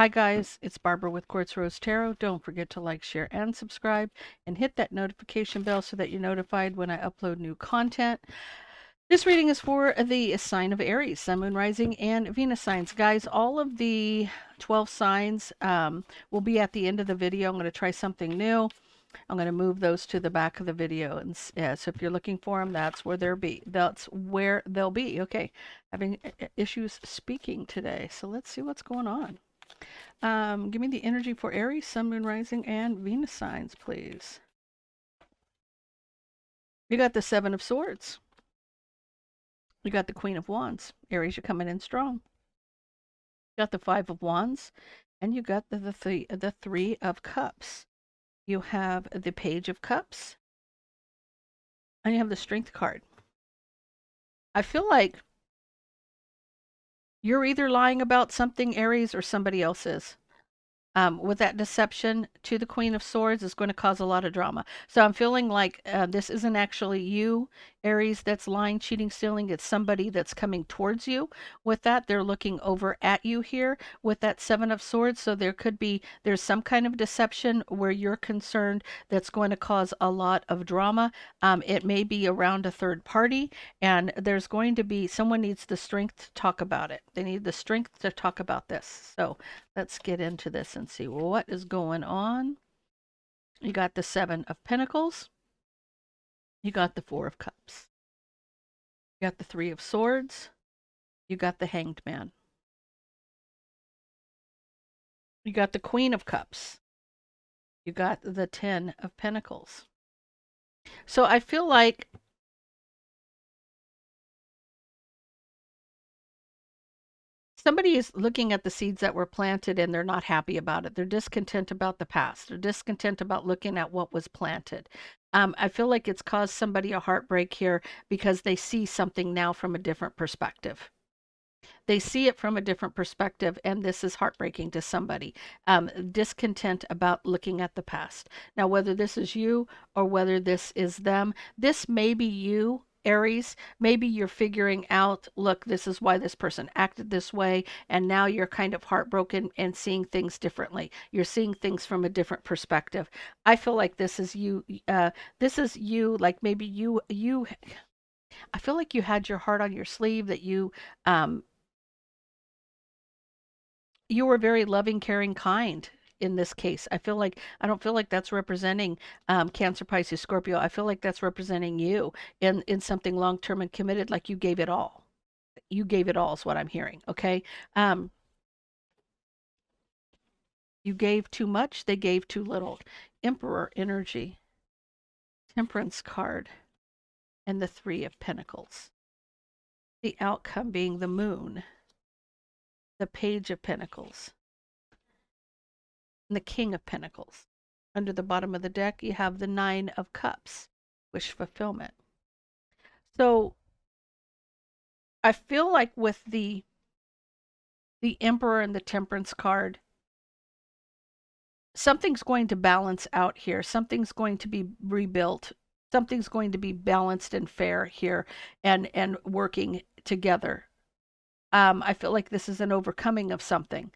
Hi guys, it's Barbara with Quartz Rose Tarot. Don't forget to like, share, and subscribe, and hit that notification bell so that you're notified when I upload new content. This reading is for the sign of Aries, Sun, Moon, Rising, and Venus signs. Guys, all of the 12 signs will be at the end of the video. I'm going to try something new. I'm going to move those to the back of the video, and so if you're looking for them, that's where they'll be. That's where they'll be. Okay, having issues speaking today, so let's see what's going on. Give me the energy for Aries, Sun, Moon, Rising, and Venus signs, please. You got the Seven of Swords. You got the Queen of Wands. Aries, you're coming in strong. You got the Five of Wands, and you got the Three of Cups. You have the Page of Cups, and you have the Strength card. I feel like you're either lying about something, Aries, or somebody else is. With that deception to the Queen of Swords is going to cause a lot of drama. So I'm feeling like this isn't actually you, Aries, that's lying, cheating, stealing. It's somebody that's coming towards you. With that, they're looking over at you here with that Seven of Swords. So there's some kind of deception where you're concerned that's going to cause a lot of drama. It may be around a third party, and there's going to be someone needs the strength to talk about it. They need the strength to talk about this. So let's get into this and see what is going on. You got the Seven of Pentacles. You got the Four of Cups. You got the Three of Swords. You got the Hanged Man. You got the Queen of Cups. You got the Ten of Pentacles. So I feel like somebody is looking at the seeds that were planted and they're not happy about it. They're discontent about the past. They're discontent about looking at what was planted. I feel like it's caused somebody a heartbreak here because they see something now from a different perspective. They see it from a different perspective, and this is heartbreaking to somebody. Discontent about looking at the past. Now, whether this is you or whether this is them, this may be you, Aries. Maybe you're figuring out, look, this is why this person acted this way, and now you're kind of heartbroken and seeing things differently. You're seeing things from a different perspective. I feel like this is you. This is you. Like maybe you. I feel like you had your heart on your sleeve, that you were very loving, caring, kind in this case. I don't feel like that's representing Cancer, Pisces, Scorpio. I feel like that's representing you in something long term and committed. Like you gave it all. You gave it all is what I'm hearing. Okay. You gave too much. They gave too little. Emperor energy, Temperance card, and the Three of Pentacles. The outcome being the Moon, the Page of Pentacles, and the King of Pentacles. Under the bottom of the deck, you have the Nine of Cups, wish fulfillment. So I feel like with the Emperor and the Temperance card, something's going to balance out here. Something's going to be rebuilt. Something's going to be balanced and fair here, and working together. I feel like this is an overcoming of something.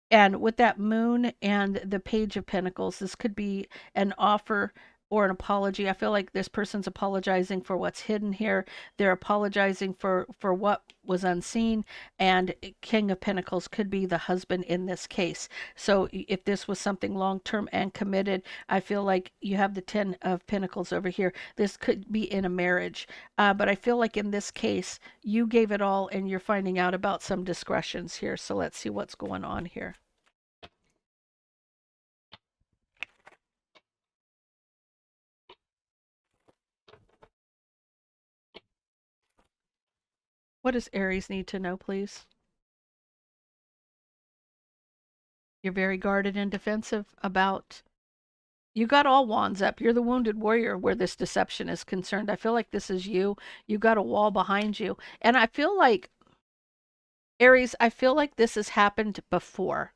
And with that Moon and the Page of Pentacles, this could be an offer or an apology. I feel like this person's apologizing for what's hidden here. They're apologizing for what was unseen. And King of Pentacles could be the husband in this case. So if this was something long-term and committed, I feel like you have the Ten of Pentacles over here. This could be in a marriage. But I feel like in this case, you gave it all and you're finding out about some discretions here. So let's see what's going on here. What does Aries need to know, please? You're very guarded and defensive about. You got all wands up. You're the wounded warrior where this deception is concerned. I feel like this is you. You got a wall behind you. And I feel like, Aries, I feel like this has happened before.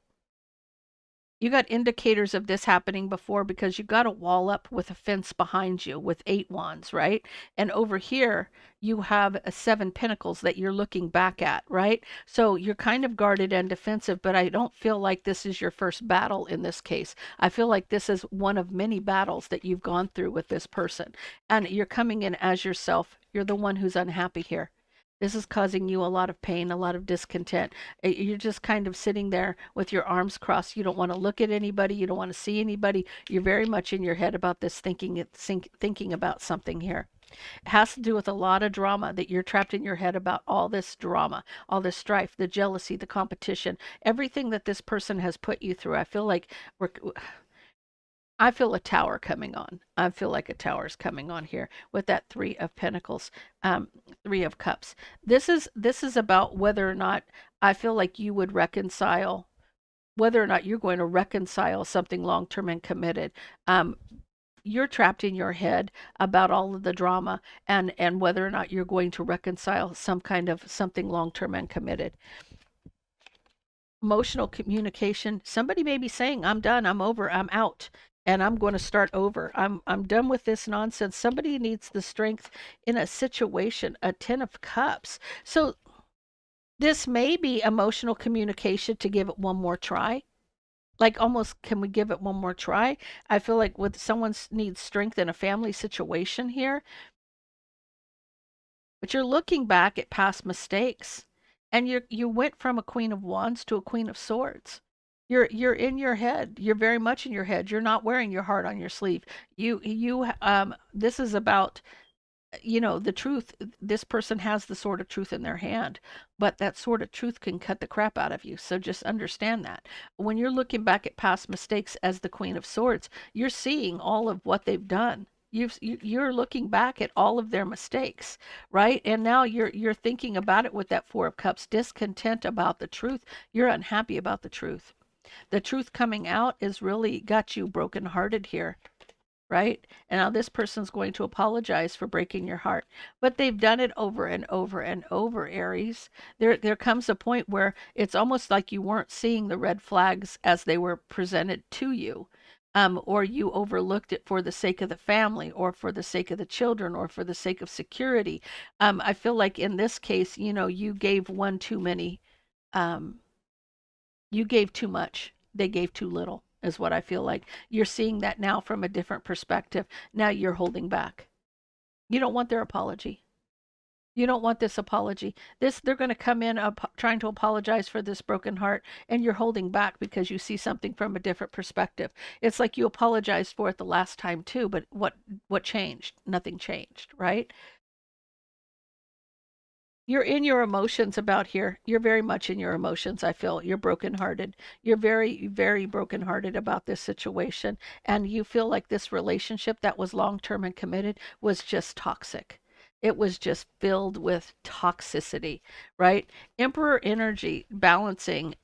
You got indicators of this happening before because you got a wall up with a fence behind you with 8 wands, right? And over here, you have a 7 pentacles that you're looking back at, right? So you're kind of guarded and defensive, but I don't feel like this is your first battle in this case. I feel like this is one of many battles that you've gone through with this person. And you're coming in as yourself. You're the one who's unhappy here. This is causing you a lot of pain, a lot of discontent. You're just kind of sitting there with your arms crossed. You don't want to look at anybody. You don't want to see anybody. You're very much in your head about this, thinking about something here. It has to do with a lot of drama that you're trapped in your head about all this drama, all this strife, the jealousy, the competition, everything that this person has put you through. I feel a tower coming on. I feel like a tower is coming on here with that 3 of Pentacles, 3 of Cups. This is about whether or not I feel like you would reconcile, whether or not you're going to reconcile something long term and committed. You're trapped in your head about all of the drama and whether or not you're going to reconcile some kind of something long term and committed. Emotional communication. Somebody may be saying, I'm done, I'm over, I'm out, and I'm going to start over. I'm done with this nonsense. Somebody needs the strength in a situation, a 10 of Cups. So this may be emotional communication to give it one more try. Like almost, can we give it one more try? I feel like with someone needs strength in a family situation here, but you're looking back at past mistakes, and you went from a Queen of Wands to a Queen of Swords. You're in your head. You're very much in your head. You're not wearing your heart on your sleeve. This is about, the truth. This person has the sword of truth in their hand, but that sword of truth can cut the crap out of you. So just understand that. When you're looking back at past mistakes as the Queen of Swords, you're seeing all of what they've done. You're looking back at all of their mistakes, right? And now you're thinking about it with that 4 of Cups, discontent about the truth. You're unhappy about the truth. The truth coming out is really got you brokenhearted here, right? And now this person's going to apologize for breaking your heart. But they've done it over and over and over, Aries. There comes a point where it's almost like you weren't seeing the red flags as they were presented to you. Or you overlooked it for the sake of the family, or for the sake of the children, or for the sake of security. I feel like in this case, you gave one too many. Um, you gave too much. They gave too little, is what I feel like. You're seeing that now from a different perspective. Now you're holding back. You don't want their apology. You don't want this apology. They're going to come in trying to apologize for this broken heart, and you're holding back because you see something from a different perspective. It's like you apologized for it the last time too, but what changed? Nothing changed, right? You're in your emotions about here. You're very much in your emotions, I feel. You're brokenhearted. You're very, very brokenhearted about this situation. And you feel like this relationship that was long term and committed was just toxic. It was just filled with toxicity, right? Emperor energy balancing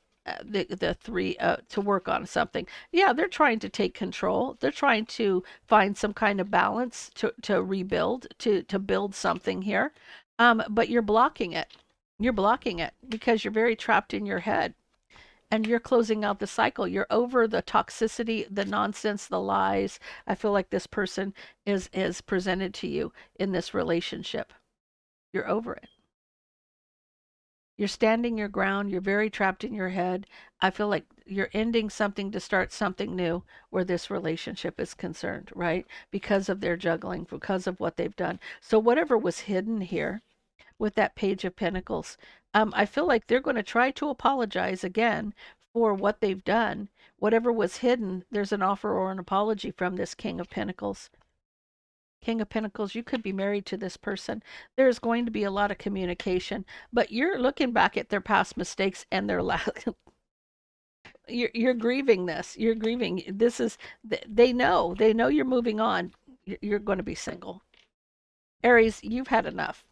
the 3 to work on something. Yeah, they're trying to take control. They're trying to find some kind of balance to rebuild, to build something here. But you're blocking it. You're blocking it because you're very trapped in your head, and you're closing out the cycle. You're over the toxicity, the nonsense, the lies. I feel like this person is presented to you in this relationship. You're over it. You're standing your ground. You're very trapped in your head. I feel like you're ending something to start something new where this relationship is concerned, right? Because of their juggling, because of what they've done. So whatever was hidden here with that Page of Pentacles, I feel like they're going to try to apologize again for what they've done. Whatever was hidden, there's an offer or an apology from this King of Pentacles. King of Pentacles, you could be married to this person. There's going to be a lot of communication, but you're looking back at their past mistakes and their you're grieving this. You're grieving. This is, they know you're moving on. You're going to be single. Aries, you've had enough.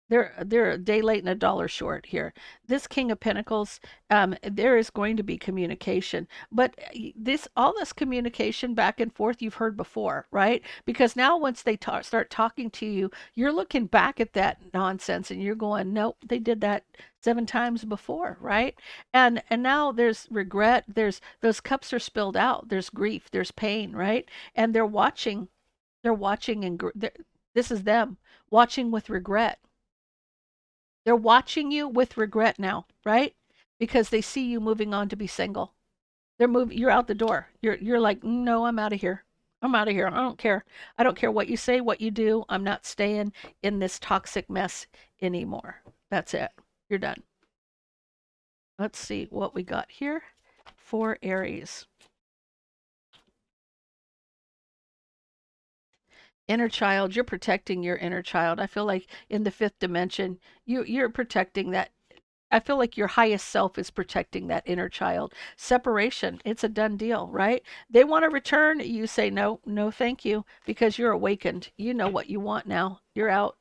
They're a day late and a dollar short here. This King of Pentacles, there is going to be communication, but all this communication back and forth you've heard before, right? Because now once they start talking to you, you're looking back at that nonsense and you're going, nope, they did that 7 times before, right? And now there's regret, there's those cups are spilled out, there's grief, there's pain, right? And they're watching this is them watching with regret. They're watching you with regret now, right? Because they see you moving on to be single. They're moving, you're out the door. You're like, "No, I'm out of here. I'm out of here. I don't care. I don't care what you say, what you do. I'm not staying in this toxic mess anymore." That's it. You're done. Let's see what we got here for Aries. Inner child, you're protecting your inner child. I feel like in the fifth dimension, you're protecting that. I feel like your highest self is protecting that inner child. Separation, it's a done deal, right? They want to return. You say, no, no, thank you, because you're awakened. You know what you want now. You're out.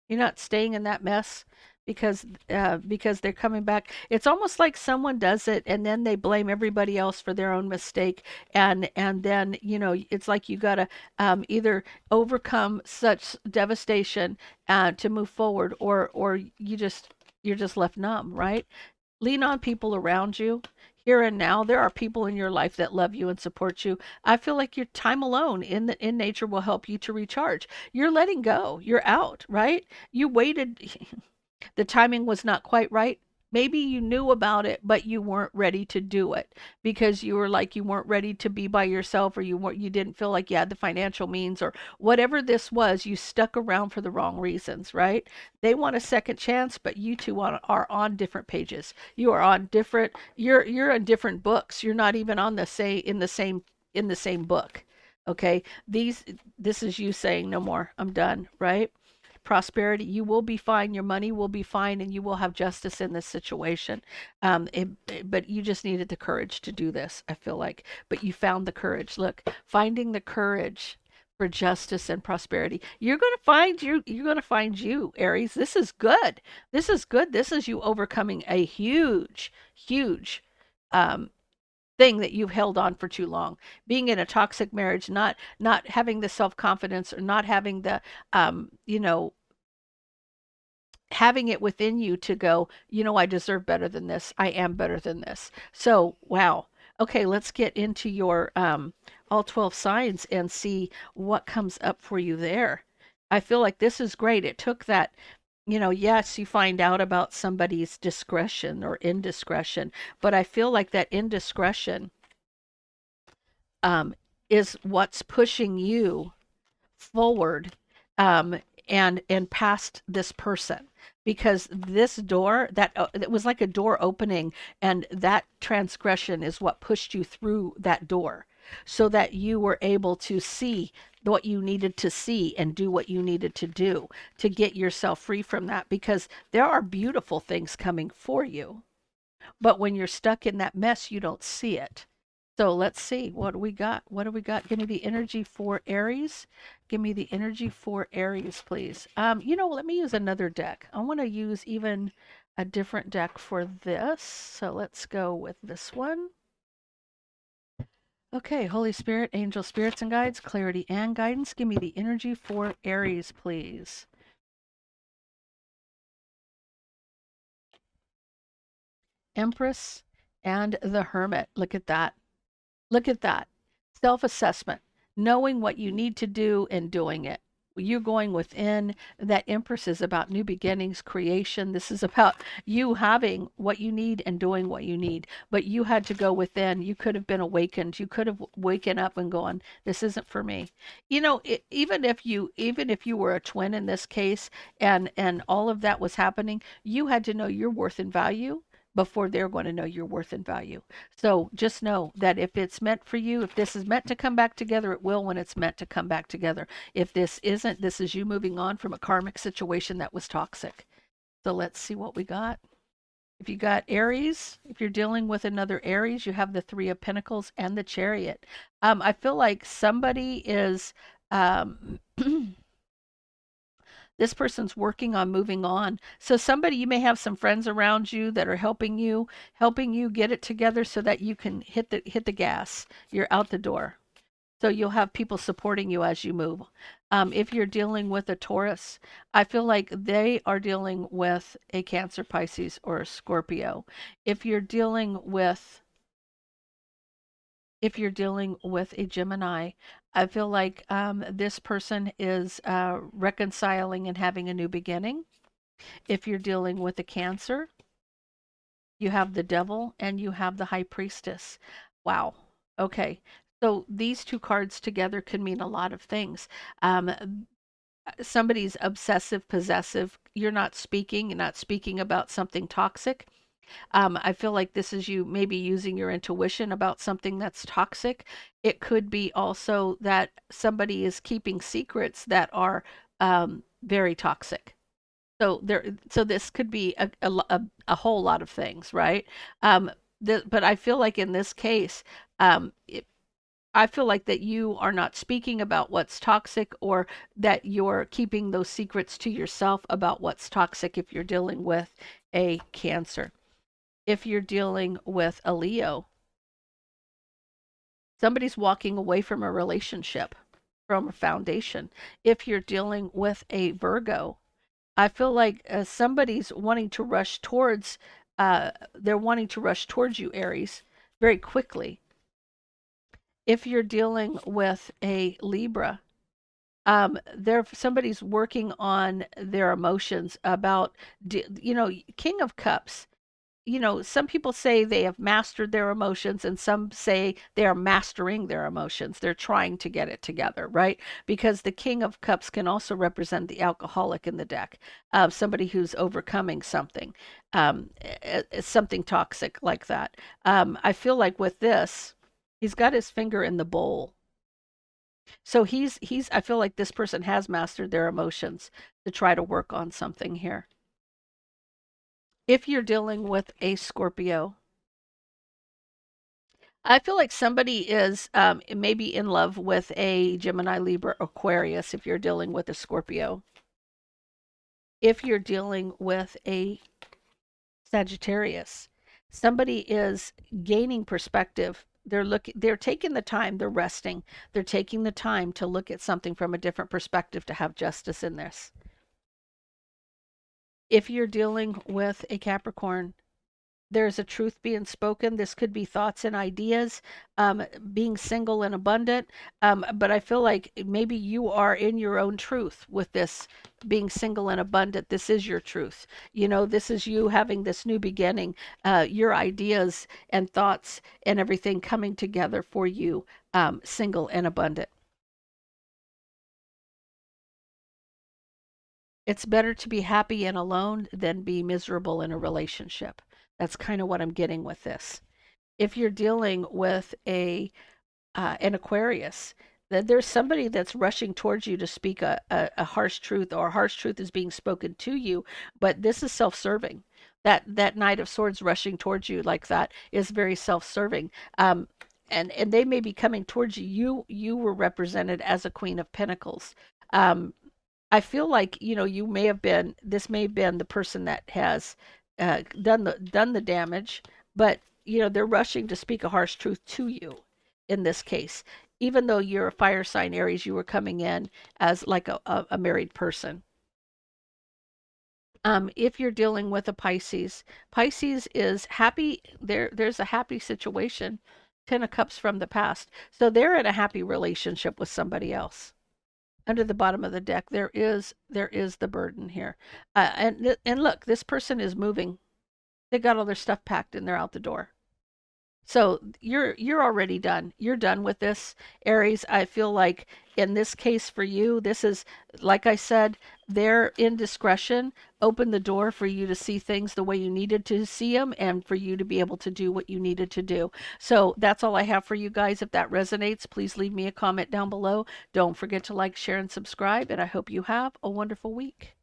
You're not staying in that mess because they're coming back. It's almost like someone does it and then they blame everybody else for their own mistake, and then it's like you gotta either overcome such devastation to move forward, or you're just left numb, right? Lean on people around you. Here and now, there are people in your life that love you and support you. I feel like your time alone in nature will help you to recharge. You're letting go. You're out, right? You waited. The timing was not quite right. Maybe you knew about it, but you weren't ready to do it because you were like you weren't ready to be by yourself, or you didn't feel like you had the financial means, or whatever this was. You stuck around for the wrong reasons, right? They want a second chance, but you two are on different pages. You are on different. You're in different books. You're not even on the same in the same book. Okay, this is you saying no more. I'm done, right? Prosperity, you will be fine, your money will be fine, and you will have justice in this situation. But you just needed the courage to do this, I feel like. But you found the courage. Look, finding the courage for justice and prosperity. You're going to find you, Aries. This is good. This is good. This is you overcoming a huge, huge um, thing that you've held on for too long. Being in a toxic marriage, not having the self-confidence, or not having the having it within you to go, I deserve better than this. I am better than this. So, wow. Okay, let's get into your all 12 signs and see what comes up for you there. I feel like this is great. It took that, yes, you find out about somebody's discretion or indiscretion, but I feel like that indiscretion um, is what's pushing you forward, um, and past this person, because this door that it was like a door opening, and that transgression is what pushed you through that door, so that you were able to see what you needed to see and do what you needed to do to get yourself free from that, because there are beautiful things coming for you, but when you're stuck in that mess, you don't see it. So let's see, what do we got? What do we got? Give me the energy for Aries. Give me the energy for Aries, please. Let me use another deck. I want to use even a different deck for this. So let's go with this one. Okay, Holy Spirit, angel spirits and guides, clarity and guidance. Give me the energy for Aries, please. Empress and the Hermit. Look at that. Look at that. Self assessment, knowing what you need to do and doing it. You're going within. That Empress is about new beginnings, creation. This is about you having what you need and doing what you need. But you had to go within. You could have been awakened. You could have waken up and gone, this isn't for me. Even if you were a twin in this case, and all of that was happening, you had to know your worth and value before they're going to know your worth and value. So just know that if it's meant for you, if this is meant to come back together, it will when it's meant to come back together. If this isn't, this is you moving on from a karmic situation that was toxic. So let's see what we got. If you got Aries, if you're dealing with another Aries, you have the Three of Pentacles and the Chariot. I feel like somebody is this person's working on moving on. So somebody, you may have some friends around you that are helping you get it together so that you can hit the gas. You're out the door. So you'll have people supporting you as you move. If you're dealing with a Taurus, I feel like they are dealing with a Cancer, Pisces, or a Scorpio. If you're dealing with if you're dealing with a Gemini, I feel like this person is reconciling and having a new beginning. If you're dealing with a Cancer, you have the Devil and you have the High Priestess. Wow. Okay. So these two cards together can mean a lot of things. Somebody's obsessive possessive. You're not speaking about something toxic. I feel like this is you maybe using your intuition about something that's toxic. It could be also that somebody is keeping secrets that are very toxic. So this could be a whole lot of things, right? Um, but I feel like in this case, it, I feel like that you are not speaking about what's toxic, or that you're keeping those secrets to yourself about what's toxic if you're dealing with a Cancer. If you're dealing with a Leo, somebody's walking away from a relationship, from a foundation. If you're dealing with a Virgo, I feel like somebody's wanting to rush towards, they're wanting to rush towards you, Aries, very quickly. If you're dealing with a Libra, there somebody's working on their emotions about, King of Cups. Some people say they have mastered their emotions, and some say they are mastering their emotions. They're trying to get it together, right? Because the King of Cups can also represent the alcoholic in the deck, somebody who's overcoming something, something toxic like that. I feel like with this, he's got his finger in the bowl. So I feel like this person has mastered their emotions to try to work on something here. If you're dealing with a Scorpio, I feel like somebody is maybe in love with a Gemini, Libra, Aquarius if you're dealing with a Scorpio. If you're dealing with a Sagittarius, somebody is gaining perspective. They're taking the time, they're resting. They're taking the time to look at something from a different perspective to have justice in this. If you're dealing with a Capricorn, there's a truth being spoken. This could be thoughts and ideas, being single and abundant. But I feel like maybe you are in your own truth with this being single and abundant. This is your truth. This is you having this new beginning, your ideas and thoughts and everything coming together for you, single and abundant. It's better to be happy and alone than be miserable in a relationship. That's kind of what I'm getting with this. If you're dealing with an Aquarius, that there's somebody that's rushing towards you to speak a harsh truth, or a harsh truth is being spoken to you, but this is self-serving. That Knight of Swords rushing towards you like that is very self-serving. And they may be coming towards you. You were represented as a Queen of Pentacles. Um, I feel like you may have been this may have been the person that has done the damage, but they're rushing to speak a harsh truth to you in this case. Even though you're a fire sign Aries, you were coming in as like a married person. If you're dealing with a Pisces, Pisces is happy. There's a happy situation. Ten of Cups from the past, so they're in a happy relationship with somebody else. Under the bottom of the deck, there is the burden here, and look, this person is moving. They got all their stuff packed and they're out the door. So you're already done. You're done with this, Aries. I feel like in this case for you, this is, like I said, their indiscretion opened the door for you to see things the way you needed to see them, and for you to be able to do what you needed to do. So that's all I have for you guys. If that resonates, please leave me a comment down below. Don't forget to like, share, and subscribe, and I hope you have a wonderful week.